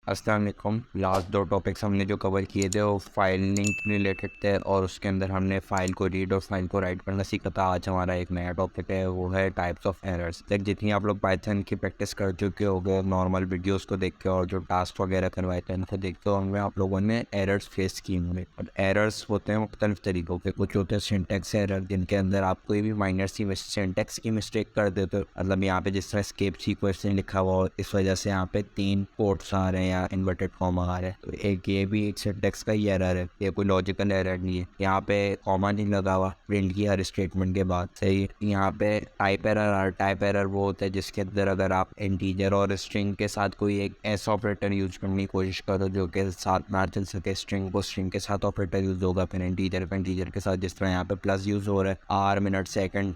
अस्सलाम वालेकुम। Last 2 topics हमने जो कवर किए थे वो फाइलिंग रिलेटेड थे और उसके अंदर हमने फाइल को रीड और फाइल को राइट करना सीखा था। आज हमारा एक नया टॉपिक है, वो है टाइप्स ऑफ एरर्स। लाइक जितनी आप लोग पाइथन की प्रैक्टिस कर चुके होगे नॉर्मल वीडियोस को देख के और जो टास्क वगैरह करवाए थे उनको देख के, उनमें आप लोगों ने एरर्स फेस किए होंगे। और एरर्स होते हैं मुख्तलिफ तरीकों के। कुछ होते हैं सिंटैक्स एरर, जिनके अंदर आप कोई भी माइनर सी सिंटैक्स की मिस्टेक कर देते हो। मतलब यहाँ पे जिस तरह एस्केप सीक्वेंस लिखा हुआ हो, इस वजह से यहाँ पे 3 कोट्स आ रहे हैं या इन्वर्टेड कॉमा आ रहा है, तो एक ये भी एक सिंटैक्स का ही एरर है। ये कोई लॉजिकल एरर नहीं है। यहाँ पे कॉमा नहीं लगा हुआ प्रिंट की हर स्टेटमेंट के बाद, सही। यहाँ पे टाइप एरर टाइप एरर वो होता है जिसके अंदर अगर आप इंटीजर और स्ट्रिंग के साथ कोई एक ऐसा ऑपरेटर यूज करने की कोशिश करो जो कि साथ ना चल सके। स्ट्रिंग को स्ट्रिंग के साथ ऑपरेटर यूज होगा, फिर इंटीजर को इंटीजर के साथ। जिस तरह यहाँ पे प्लस यूज हो रहा है, आर मिनट सेकंड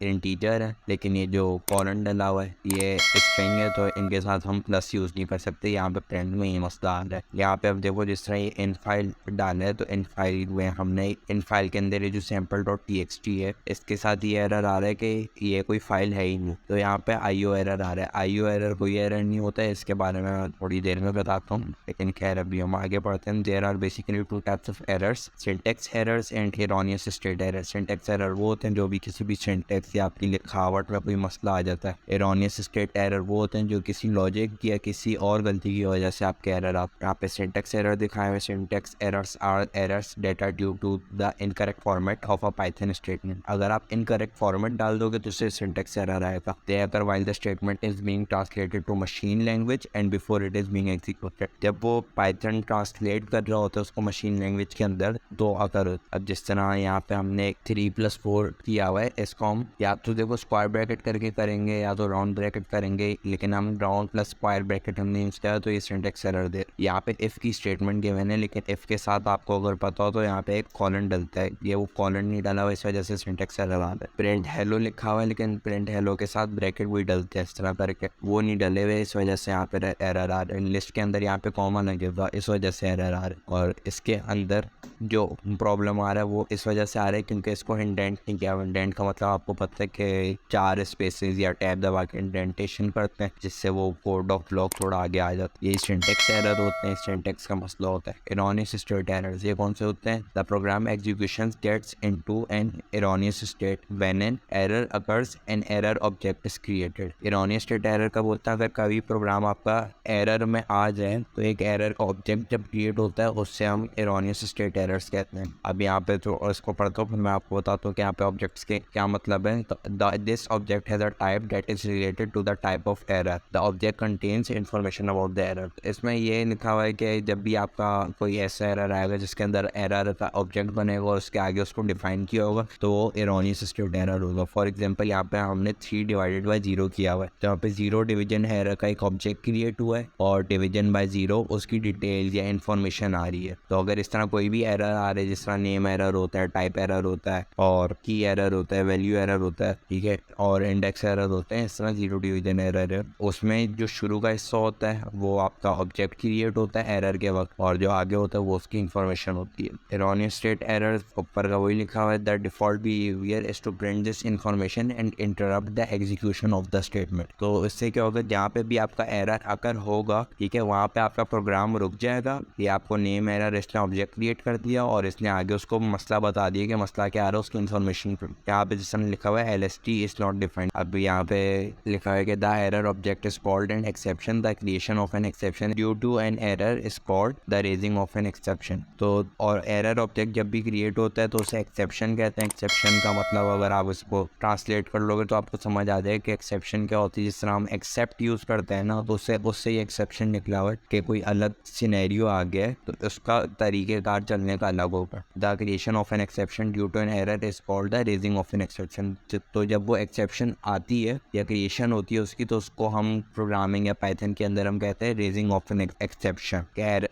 इंटीजर है, लेकिन ये जो कॉलन डला हुआ है ये स्ट्रिंग है, तो इनके साथ हम प्लस यूज नहीं कर सकते। यहाँ पे प्रिंट में ये मसला आ रहा है। यहाँ पे अब देखो जिस तरह ये इन फाइल डाला है, तो इन फाइल में हमने इन फाइल के अंदर ये जो sample.txt है, इसके साथ ये एरर आ रहा है कि ये कोई फाइल है ही नहीं। तो यहाँ पे IO एरर आ रहा है। IO एरर कोई एरर नहीं होता है, इसके बारे में थोड़ी देर में बताता हूँ, लेकिन खैर अभी हम आगे बढ़ते हैं। There are basically 2 types of errors, syntax errors and erroneous state errors. Syntax error वो होते हैं जो भी किसी भी सिंटैक्स या आपकी लिखावट में कोई मसला आ जाता है। एरोनियस स्टेट एरर वो होते हैं जो किसी लॉजिक या किसी और गलती की वजह से आपके एरर आप यहाँ पे सिंटैक्स एरर दिखाए हुए। Syntax errors are errors that are due to the incorrect format of a Python statement. अगर आप इनकरेक्ट फॉर्मेट डाल दोगे तो उससे सिंटैक्स एरर आएगा। They occur while the statement is being translated to machine language and before it is being executed. जब वो Python translate कर रहा होता है उसको मशीन लैंग्वेज के अंदर, तो अगर अब जिस तरह यहाँ पे हमने 3+4 किया हुआ है, इसको हम या तो देखो स्क्वायर ब्रैकेट करके करेंगे या तो राउंड ब्रैकेट करेंगे, लेकिन हम राउंड प्लस स्क्वायर ब्रैकेट हमने यूज किया तो ये सिंटैक्स एरर दे। यहाँ पे इफ की स्टेटमेंट गिवन है, लेकिन इफ के साथ आपको अगर पता हो तो यहाँ पे एक कॉलन डलता है, ये वो कॉलन नहीं डाला हुआ, इस वजह से सिंटैक्स एरर आ रहा है। प्रिंट हेलो लिखा हुआ है, लेकिन प्रिंट हेलो के साथ ब्रैकेट भी डलते हैं इस तरह करके, वो नहीं डले हुए, इस वजह से यहाँ पे एरर आ रहा है। लिस्ट के अंदर यहाँ पे कॉमा लगे हुआ, इस वजह से एरर आ रहा है। और इसके अंदर जो प्रॉब्लम आ रहा है वो इस वजह से आ रहा है क्योंकि इसको इंडेंट नहीं किया। इंडेंट का मतलब आपको पता है कि 4 स्पेसेस या टैब दबा के इंडेंटेशन करते हैं, जिससे वो कोड ऑफ ब्लॉक थोड़ा आगे आ जाता है। ये सिंटैक्स एरर होते हैं, सिंटैक्स का मसला होता है। एरोनियस स्टेट एरर्स ये कौन से होते हैं? The program execution gets into an erroneous state when an error occurs, an error object is created. Erroneous state error कब होता है? अगर कभी प्रोग्राम आपका एरर में आ जाए तो एक एरर का ऑब्जेक्ट जब क्रिएट होता है उससे हम एरोनियस स्टेट एरर्स कहते हैं। अब यहाँ पे तो इसको पढ़ता हूँ, फिर मैं आपको बताता हूँ कि यहाँ पे ऑब्जेक्ट्स के क्या मतलब है। This object has a type that is related to the type of error. The object contains information about the error. इसमें ये लिखा हुआ है कि जब भी आपका कोई ऐसा एरर आएगा जिसके अंदर एरर का ऑब्जेक्ट बनेगा और उसके आगे उसको डिफाइन किया होगा, तो वो एरोनियस स्टेट एरर होगा। फॉर एग्जांपल यहाँ पे हमने 3/0 किया हुआ है, जहाँ पे 0 डिवीजन एरर का एक ऑब्जेक्ट क्रिएट हुआ है और डिवीजन बाय 0 उसकी डिटेल या इन्फॉर्मेशन आ रही है। तो अगर इस तरह कोई भी एरर आ रहा है, जिस तरह नेम एरर होता है, टाइप एरर होता है और की एरर होता है, वैल्यू एरर होता है, ठीक है, और इंडेक्स एरर होते हैं, इस तरह 0 डिवीजन एरर है, उसमें जो शुरू का हिस्सा होता है वो आपका ऑब्जेक्ट क्रिएट होता है एरर के वक्त, और जो आगे होता है वो उसकी इन्फॉर्मेशन होती है। एरोनियस स्टेट एरर ऊपर का वही लिखा हुआ है, the default behaviour is to print this information and interrupt the execution of the statement. तो इससे क्या होगा, जहाँ पे भी आपका एरर अगर होगा, ठीक है, वहाँ पे आपका प्रोग्राम रुक जाएगा। ये आपको नेम एरर इसने ऑब्जेक्ट क्रिएट कर दिया और इसने आगे उसको मसला बता दिया कि मसला क्या आ रहा है, उसकी इन्फॉर्मेशन यहाँ पे जिसने लिखा हुआ है LST इज नॉट डिफाइंड। अब यहाँ पे लिखा है कि the error object is called an exception, the creation of an exception due to an error is called the raising of an exception. तो और एरर ऑब्जेक्ट जब भी क्रिएट होता है तो उसे एक्सेप्शन कहते हैं। एक्सेप्शन का मतलब अगर आप उसको ट्रांसलेट कर लोगे तो आपको समझ आ जाए कि एक्सेप्शन क्या होती है। जिस तरह हम एक्सेप्ट यूज करते हैं ना, तो उससे ही एक्सेप्शन निकला हुआ है कि कोई अलग सिनेरियो आ गया है, तो उसका तरीकेकार चलने का अलग होगा। The creation of an exception due to an error is called the raising of an exception. तो जब वो एक्सेप्शन आती है या क्रिएशन होती है उसकी, तो उसको हम प्रोग्रामिंग या पाइथन के अंदर हम कहते हैं raising of an exception.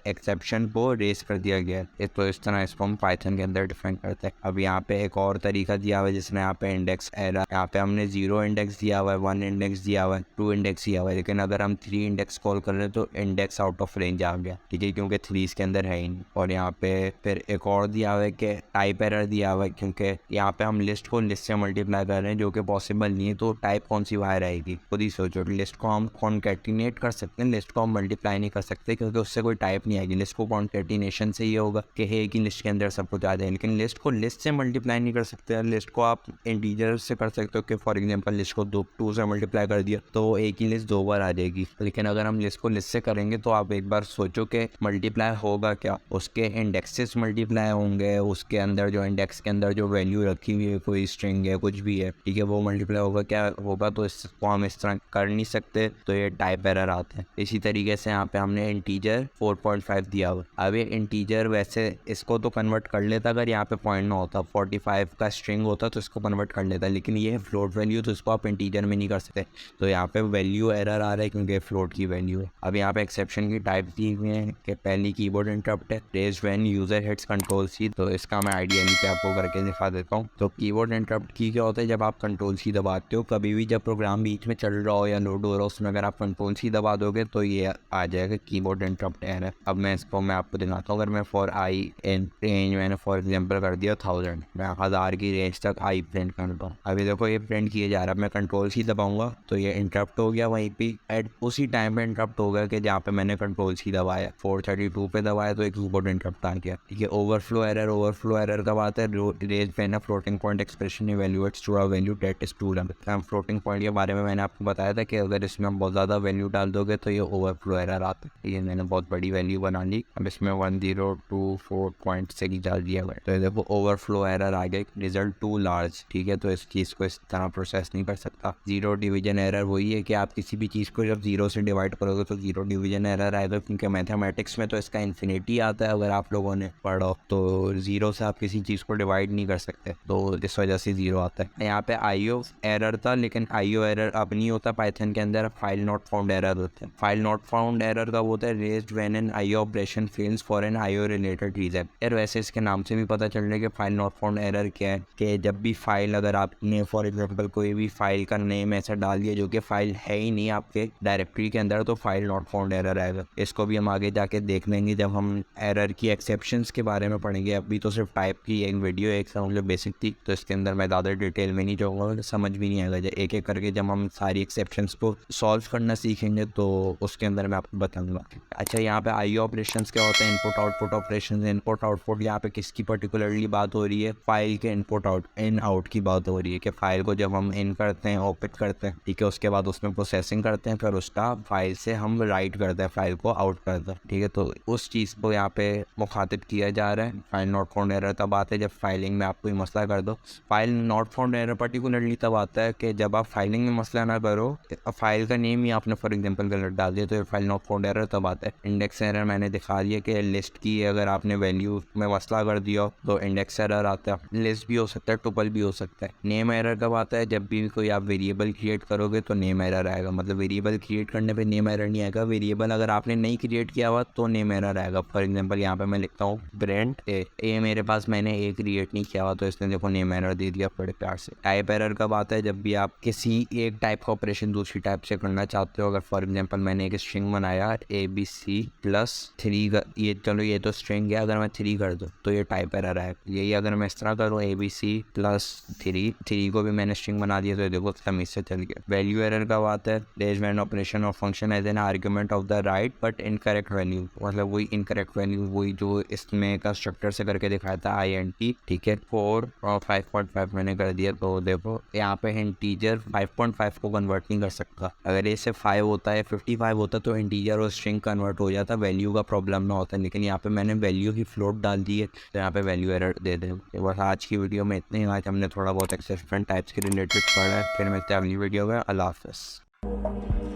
Exception को रेज कर दिया गया है, तो इस तरह इसको हम पाइथन के अंदर डिफाइन करते हैं। अब यहाँ पे एक और तरीका दिया हुआ है जिसमें यहाँ पे इंडेक्स एरर, यहाँ पे हमने 0 इंडेक्स दिया हुआ है, 1 इंडेक्स दिया हुआ है, 2 इंडेक्स दिया हुआ है, लेकिन अगर हम 3 इंडेक्स कॉल कर रहे हैं तो इंडेक्स आउट ऑफ रेंज आ गया, ठीक है, क्योंकि 3 इसके अंदर है ही नहीं। और यहाँ पे फिर एक और दिया हुआ है कि टाइप एरर दिया हुआ है, क्योंकि यहाँ पे हम लिस्ट को लिस्ट से मल्टीप्लाई कर रहे हैं जो कि पॉसिबल नहीं है, तो टाइप कौन सी बाहर आएगी, खुद ही सोचो। लिस्ट को हम कॉन्कैटिनेट कर सकते हैं, लिस्ट को हम मल्टीप्लाई नहीं कर सकते क्योंकि उससे कोई टाइप नहीं आएगी। लिस्ट को कॉन्केटिनेशन से ये होगा कि एक ही लिस्ट के अंदर सब कुछ आ जाए, लेकिन लिस्ट को लिस्ट से मल्टीप्लाई नहीं कर सकते। लिस्ट को आप इंटीजर से कर सकते हो कि फॉर एग्जांपल लिस्ट को 2 से मल्टीप्लाई कर दिया तो एक ही लिस्ट 2 बार आ जाएगी। लेकिन अगर हम लिस्ट को लिस्ट से करेंगे तो आप एक बार सोचो कि मल्टीप्लाई होगा क्या, उसके इंडेक्सेस मल्टीप्लाई होंगे, उसके अंदर जो इंडेक्स के अंदर जो वैल्यू रखी हुई है, कोई स्ट्रिंग है कुछ भी है, ठीक है, वो मल्टीप्लाई होगा क्या होगा। तो इसको हम इस तरह कर नहीं सकते, तो ये टाइप एरर आता है। इसी तरीके से यहाँ पे हमने इंटीजर 4.5 दिया हुआ। अब ये इंटीजर वैसे इसको तो कन्वर्ट कर लेता अगर यहाँ पे पॉइंट ना होता, 45 का स्ट्रिंग होता तो इसको कन्वर्ट कर लेता, लेकिन ये है फ्लोट वैल्यू तो इसको आप इंटीजर में नहीं कर सकते। तो यहाँ पे वैल्यू एरर आ रहा है क्योंकि फ्लोट की वैल्यू है। अब यहाँ पे एक्सेप्शन की टाइप दी हुई है कि पहली कीबोर्ड इंटरप्ट है, raise when user hits control C. तो इसका मैं आइडिया नहीं पे आपको करके दिखा देता हूँ। तो कीबोर्ड इंटरप्ट की क्या होता है, जब आप कंट्रोल सी दबाते हो, कभी भी जब प्रोग्राम बीच में चल रहा हो या लोड हो रहा हो, उसमें अगर आप कंट्रोल सी दबा दोगे तो ये आ जाएगा कीबोर्ड इंटरप्ट एरर। अब मैं आपको दिखाता हूँ। अगर मैं फॉर आई इन रेंज मैंने फॉर एग्जांपल कर दिया 1000, मैं 1000 की रेंज तक आई प्रिंट करता हूँ। अभी देखो ये प्रिंट किया जा रहा है, मैं कंट्रोल सी दबाऊंगा तो ये इंटरप्ट हो गया, वहीं पे एट उसी टाइम पे इंटरप्ट हो गया कि जहाँ पे मैंने कंट्रोल सी दबाया। 432 पे दबाया तो एक कीबोर्ड इंटरप्ट आ गया। ठीक है, ओवरफ्लो एरर कब आता है, raise when a floating point expression evaluates to a value that is too long. Floating point के बारे में मैंने आपको बताया था कि अगर इसमें हम बहुत ज़्यादा वैल्यू डाल दोगे तो ये ओवरफ्लो एरर आता है। ये मैंने बहुत बड़ी वैल्यू बना ली, अब इसमें 1024.6 डाल दिया गया, तो ये देखो ओवरफ्लो एरर आ गया, रिजल्ट टू लार्ज। ठीक है, तो इस चीज़ को इस तरह प्रोसेस नहीं कर सकता। जीरो डिवीजन एरर वही है कि आप किसी भी चीज़ को जब जीरो से डिवाइड करोगे तो जीरो डिवीजन एरर आएगा, क्योंकि मैथमेटिक्स में तो इसका इन्फिनिटी आता है। अगर आप लोगों ने पढ़ा तो जीरो से आप किसी चीज़ को डिवाइड नहीं कर सकते, तो इस वजह से जीरो आता है। यहाँ पे आईओ एरर था, लेकिन आईओ एरर अब नहीं होता पाइथन के अंदर, फाइल नॉट फाउंड एरर होता है। फाइल नॉट फाउंड एरर का होता है raised when an IO operation fails for an IO related reason. यार वैसे इसके नाम से भी पता चल रहा है कि फाइल नॉट फाउंड एरर क्या है, कि जब भी फाइल, अगर आपने फॉर एग्जांपल कोई भी फाइल का नेम ऐसा डाल दिया जो कि फाइल है ही नहीं आपके डायरेक्टरी के अंदर, तो फाइल नॉट फाउंड एरर आएगा। इसको भी हम आगे जाके देख लेंगे जब हम एरर की एक्सेप्शंस के बारे में पढ़ेंगे। अभी तो सिर्फ टाइप की एक वीडियो एक समझ लो बेसिक थी, तो इसके अंदर मैं ज़्यादा डिटेल में नहीं जाऊँगा, समझ भी नहीं आएगा। एक एक करके जब हम सारी एक्सेप्शंस को सॉल्व करना सीखेंगे तो उसके अंदर मैं आपको बताऊंगा। अच्छा, यहाँ पे आई ऑपरेशंस क्या होता है, input output operations. Input output यहाँ पे किसकी पर्टिकुलरली बात हो रही है, फाइल के इनपुट आउट इन आउट की बात हो रही है, कि फाइल को जब हम इन करते हैं, ओपिट करते हैं, ठीक है, उसके बाद उसमें प्रोसेसिंग करते हैं, फिर उसका फाइल से हम राइट करते हैं, फाइल को आउट करते हैं। ठीक है, तो उस चीज़ को यहाँ पे मुखातिब किया जा रहा है। फाइल नॉट फाउंड एरर तब आता है जब फाइलिंग में आप कोई मसला कर दो। File not found error particularly तब आता है कि जब आप फाइलिंग में मसला ना करो, फाइल का नेम ही आपने फॉर एग्जांपल गलत डाल दिया, तो फाइल नॉट फाउंड एरर तब आता है। इंडेक्स एरर मैंने दिखा दिया कि लिस्ट की अगर आपने वैल्यू में मसला कर दिया तो इंडेक्स एरर आता है। लिस्ट भी हो सकता है, टुपल भी हो सकता है। नेम एरर कब आता है, जब भी कोई आप वेरिएबल क्रिएट करोगे तो नेम एरर आएगा। मतलब वेरिएबल क्रिएट करने पे नेम एरर नहीं आएगा, वेरिएबल अगर आपने नहीं क्रिएट किया हुआ तो नेम एरर आएगा। फॉर एग्जांपल यहाँ पे मैं लिखता हूँ ब्रेंट ए मेरे पास मैंने ए क्रिएट नहीं किया हुआ, तो इसने देखो नेम एरर दे दिया बड़े प्यार से। टाइप एरर कब आता है, जब भी आप किसी एक टाइप का ऑपरेशन दूसरी टाइप से करना चाहते हो। अगर फॉर एग्जांपल मैंने एक स्ट्रिंग बनाया ABC प्लस 3, ये चलो ये तो स्ट्रिंग है, अगर मैं 3 कर दूँ तो ये टाइप एरर है। यही अगर मैं इस तरह करूँ ABC प्लस 3 को भी मैंने स्ट्रिंग बना दिया, तो देखो तमीज से चल गया। वैल्यू एरर कब आता है, raise when operation of function as an argument of the right but incorrect value. मतलब वही इनकरेक्ट वैल्यू, वही जो इसमें कंस्ट्रक्टर से करके दिखाया था INT। ठीक है, 4 और 5.5 मैंने कर दिया, तो देखो यहाँ पे इंटीजर 5.5 को कन्वर्ट नहीं कर सकता। अगर ये से 5 होता है 55 होता तो इंटीजर और स्ट्रिंग कन्वर्ट हो जाता, वैल्यू का प्रॉब्लम ना होता। लेकिन यहाँ पे मैंने वैल्यू की फ्लोट डाल दी है, तो यहाँ पे वैल्यू एरर दे दे। बस आज की वीडियो में इतने ही। आज हमने थोड़ा बहुत एक्सेप्शन टाइप्स के रिलेटेड पढ़ा है, फिर मिलते हैं अगली वीडियो में। अल्लाह हाफ़िज़।